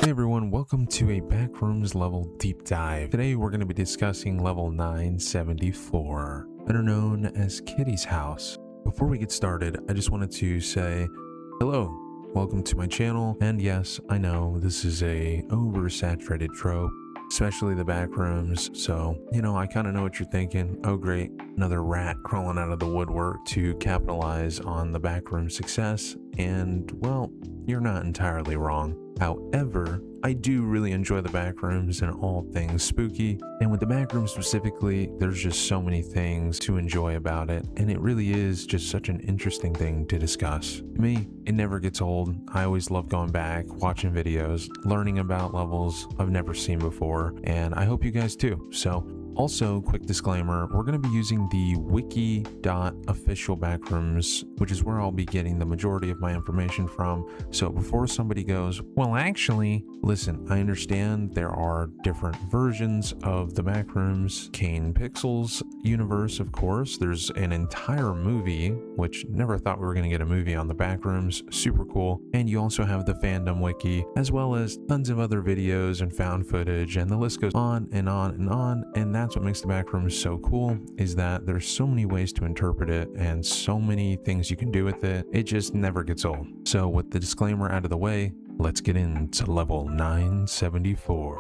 Hey everyone, welcome to a Backrooms level deep dive. Today we're going to be discussing level 974, better known as Kitty's House. Before we get started, I just wanted to say hello, welcome to my channel, and yes, I know this is a oversaturated trope, especially the Backrooms, so, I kind of know what you're thinking. Oh great, another rat crawling out of the woodwork to capitalize on the Backroom success, and well, you're not entirely wrong. However, I do really enjoy the Backrooms and all things spooky, and with the Backrooms specifically, there's just so many things to enjoy about it, and it really is just such an interesting thing to discuss. To me, it never gets old. I always love going back, watching videos, learning about levels I've never seen before, and I hope you guys too. So also, quick disclaimer, we're going to be using the wiki.official Backrooms, which is where I'll be getting the majority of my information from. So before somebody goes, well, actually, listen, I understand there are different versions of the Backrooms. Kane Pixel's universe, of course. There's an entire movie, which never thought we were going to get a movie on the Backrooms. Super cool. And you also have the fandom wiki, as well as tons of other videos and found footage, and the list goes on and on and on. And that's what makes the Backrooms so cool, is that there's so many ways to interpret it and so many things you can do with it. It just never gets old. So with the disclaimer out of the way, let's get into level 974.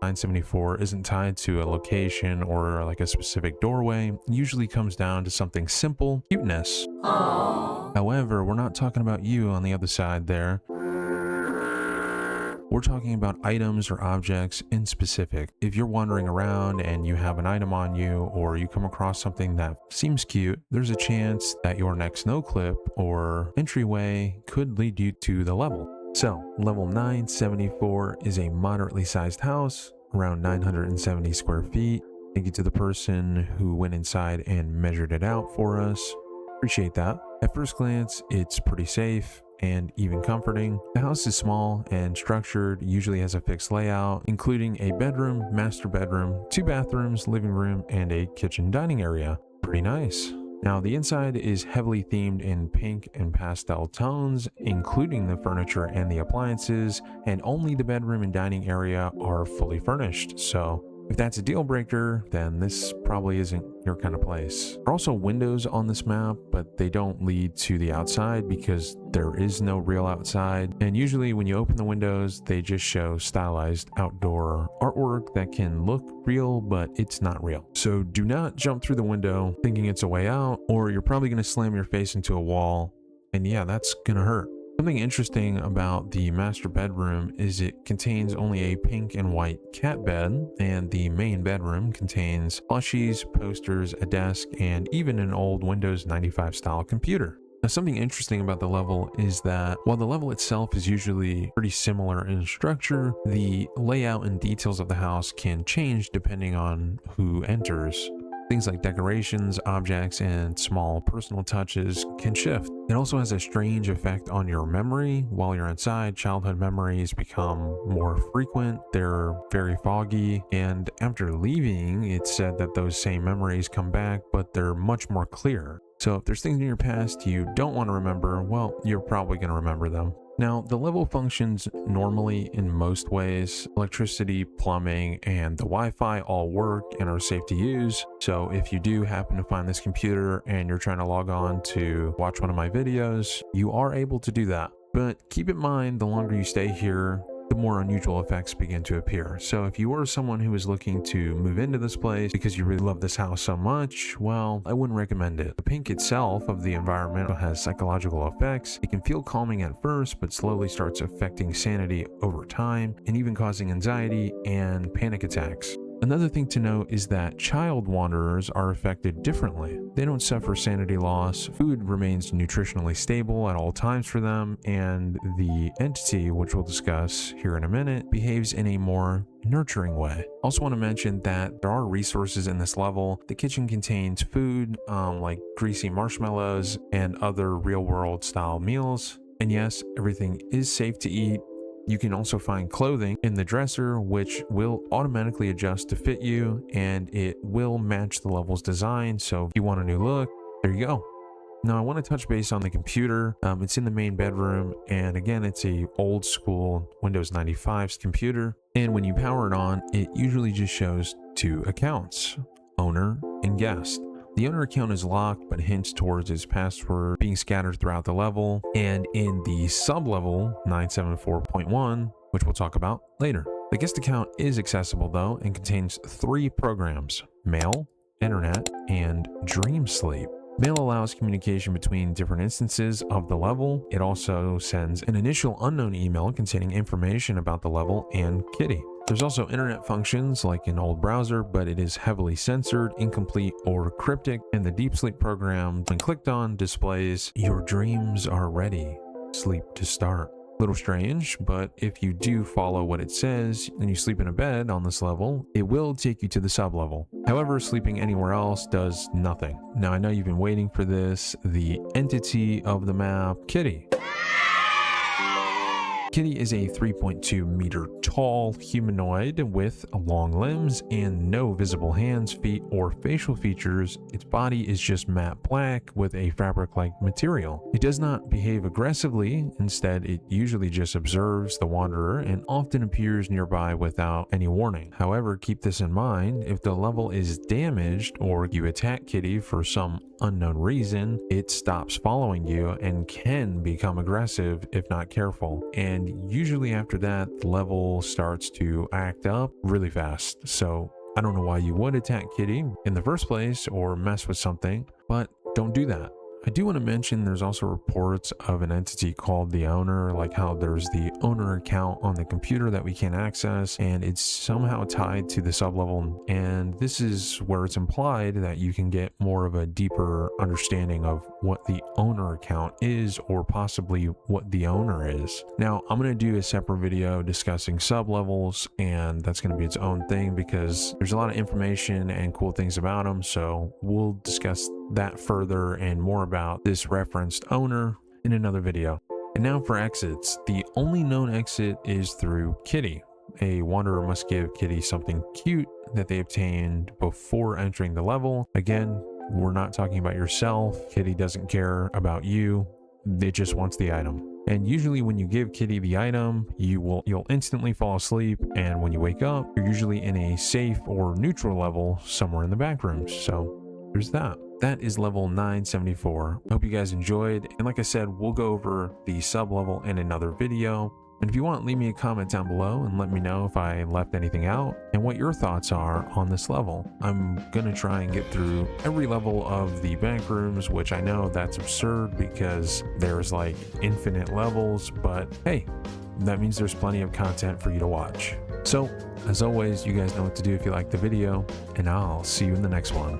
974 isn't tied to a location or like a specific doorway. It usually comes down to something simple, cuteness. Aww. However, we're not talking about you on the other side there. We're talking about items or objects in specific. If you're wandering around and you have an item on you, or you come across something that seems cute, there's a chance that your next no clip or entryway could lead you to the level. So level 974 is a moderately sized house, around 970 square feet. Thank you to the person who went inside and measured it out for us. Appreciate that. At first glance, it's pretty safe and even comforting. The house is small and structured, usually has a fixed layout, including a bedroom, master bedroom, 2 bathrooms, living room, and a kitchen dining area. Pretty nice. Now, the inside is heavily themed in pink and pastel tones, including the furniture and the appliances, and only the bedroom and dining area are fully furnished. So if that's a deal breaker, then this probably isn't your kind of place. There are also windows on this map, but they don't lead to the outside because there is no real outside. And usually when you open the windows, they just show stylized outdoor artwork that can look real, but it's not real. So do not jump through the window thinking it's a way out, or you're probably going to slam your face into a wall. And yeah, that's going to hurt. Something interesting about the master bedroom is it contains only a pink and white cat bed, and the main bedroom contains plushies, posters, a desk, and even an old Windows 95 style computer. Now, something interesting about the level is that while the level itself is usually pretty similar in structure, the layout and details of the house can change depending on who enters. Things like decorations, objects, and small personal touches can shift. It also has a strange effect on your memory. While you're inside, childhood memories become more frequent, they're very foggy, and after leaving, it's said that those same memories come back, but they're much more clear. So if there's things in your past you don't want to remember, well, you're probably going to remember them. Now, the level functions normally in most ways. Electricity, plumbing, and the Wi-Fi all work and are safe to use. So if you do happen to find this computer and you're trying to log on to watch one of my videos, you are able to do that. But keep in mind, the longer you stay here, the more unusual effects begin to appear. So if you were someone who is looking to move into this place because you really love this house so much, well, I wouldn't recommend it. The pink itself of the environment has psychological effects. It can feel calming at first, but slowly starts affecting sanity over time and even causing anxiety and panic attacks. Another thing to note is that child wanderers are affected differently. They don't suffer sanity loss, food remains nutritionally stable at all times for them, and the entity, which we'll discuss here in a minute, behaves in a more nurturing way. Also want to mention that there are resources in this level. The kitchen contains food like greasy marshmallows and other real-world style meals. And yes, everything is safe to eat. You can also find clothing in the dresser, which will automatically adjust to fit you, and it will match the level's design. So if you want a new look, there you go. Now I want to touch base on the computer. It's in the main bedroom, and again, it's a old school Windows 95 computer. And when you power it on, it usually just shows two accounts, owner and guest. The owner account is locked, but hints towards its password being scattered throughout the level, and in the sub-level 974.1, which we'll talk about later. The guest account is accessible though, and contains 3 programs: Mail, Internet, and Dream Sleep. Mail allows communication between different instances of the level. It also sends an initial unknown email containing information about the level and Kitty. There's also internet functions like an old browser, but it is heavily censored, incomplete, or cryptic. And the Deep Sleep program, when clicked on, displays "Your dreams are ready. Sleep to start." Little strange, but if you do follow what it says and you sleep in a bed on this level, it will take you to the sub-level. However, sleeping anywhere else does nothing. Now I know you've been waiting for this. The entity of the map, Kitty. Kitty is a 3.2 meter tall humanoid with long limbs and no visible hands, feet, or facial features. Its body is just matte black with a fabric-like material. It does not behave aggressively. Instead, it usually just observes the wanderer and often appears nearby without any warning. However, keep this in mind: if the level is damaged or you attack Kitty for some unknown reason, it stops following you and can become aggressive if not careful. And usually after that, the level starts to act up really fast. So I don't know why you would attack Kitty in the first place or mess with something, but don't do that. I do want to mention there's also reports of an entity called the owner, like how there's the owner account on the computer that we can't access, and it's somehow tied to the sublevel. And this is where it's implied that you can get more of a deeper understanding of what the owner account is, or possibly what the owner is. Now, I'm going to do a separate video discussing sublevels, and that's going to be its own thing because there's a lot of information and cool things about them. So we'll discuss that further and more about this referenced owner in another video. And now for exits. The only known exit is through Kitty. A wanderer must give Kitty something cute that they obtained before entering the level. Again, we're not talking about yourself. Kitty doesn't care about you. It just wants the item. And usually when you give Kitty the item, you'll instantly fall asleep, and when you wake up, you're usually in a safe or neutral level somewhere in the backrooms. So there's that. That is level 974. I hope you guys enjoyed, and like I said, we'll go over the sub level in another video. And if you want, leave me a comment down below and let me know if I left anything out and what your thoughts are on this level. I'm gonna try and get through every level of the Backrooms, which I know that's absurd because there's like infinite levels, but hey, that means there's plenty of content for you to watch. So as always, you guys know what to do if you like the video, and I'll see you in the next one.